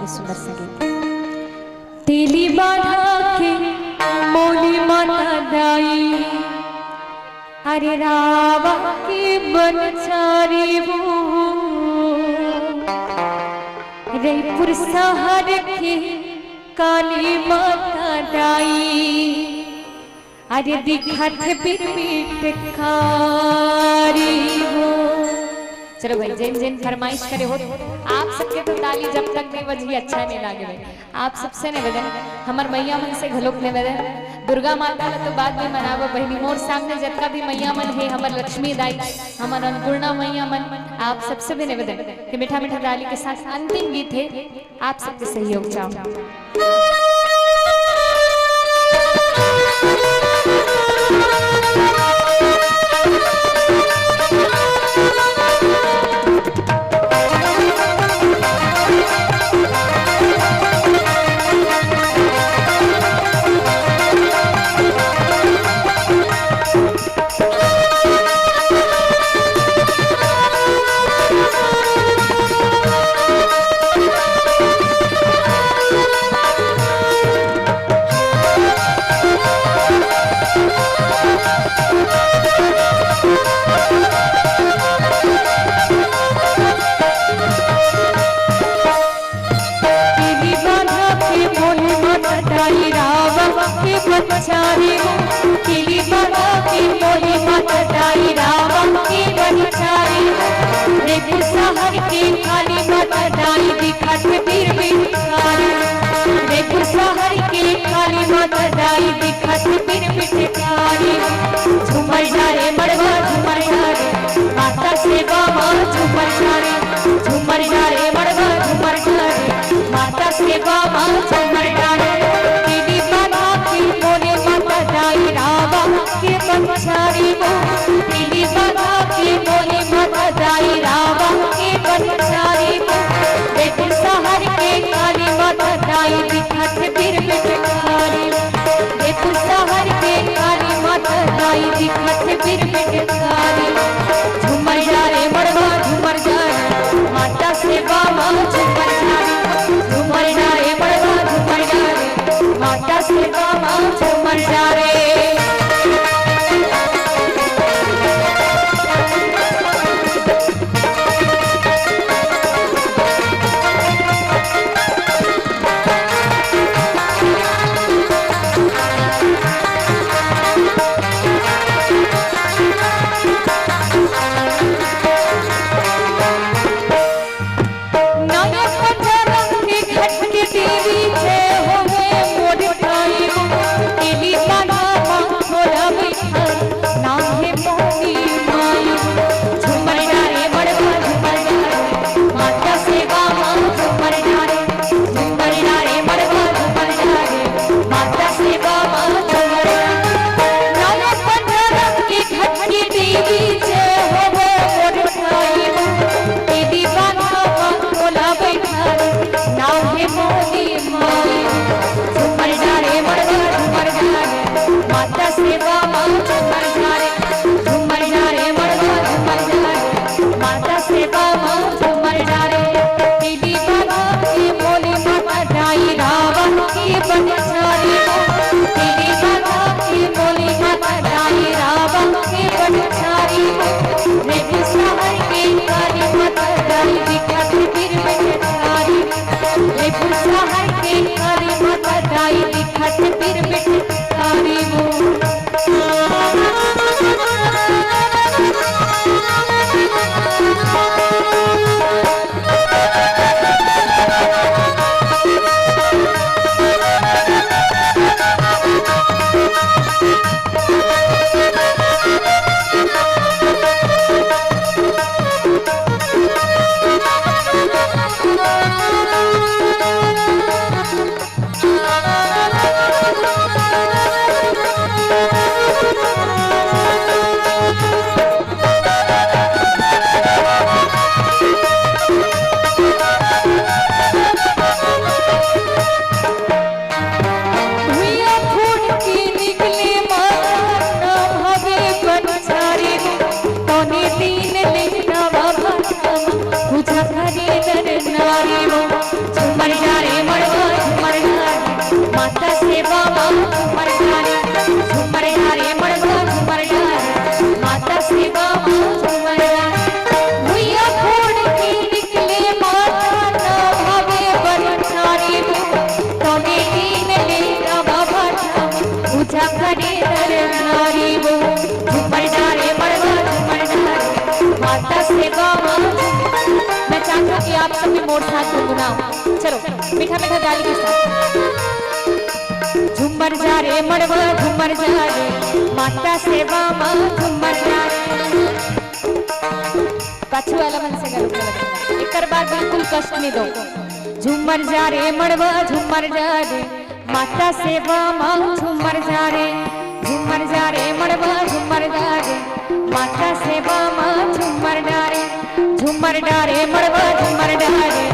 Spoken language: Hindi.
बड़े सुंदर संगीत। तेली बाढ़ा के मोली माता दाई, अरे रावा के बनचारी वो रईपुर शहर के काली माता दाई, अरे दिखत बिरबिट खारी हो। चलो भाई जिन जिन फरमाइश करे हो आप सबके तो ताली जब तक नहीं बजी अच्छा नहीं लागे भाई। आप सबसे निवेदन हमार मैया मन से घलोक निवेदन दुर्गा माता ला तो बाद में मनावा बहनी मोर सामने जतका भी मैया मन है हमार लक्ष्मी दाई हमार अन्नपूर्णा मैया मन आप सबसे भी निवेदन कि मीठा मीठा ताली के साथ अंतिम गीत है आप सबके सहयोग चाहो। सेवा माँ। मैं चाहती हूँ कि आप सभी मोर साथ गुनगुनाओ। चलो मीठा मीठा ताली के साथ। झूमर जा रे मड़वा झूमर जा रे माता सेवा माँ झूमर जा रे। पाछू वाला मन से गलत लगेगा, एक बार बिल्कुल कष्ट नहीं दो। झूमर जा रे मड़वा झूमर जा रे माता सेवा माँ झूमर जा रे। झूमर जा रे मड़वा झूमर जा रे माता सेवा माँ झूमर डारे। झूमर डारे मड़वा झूमर डारे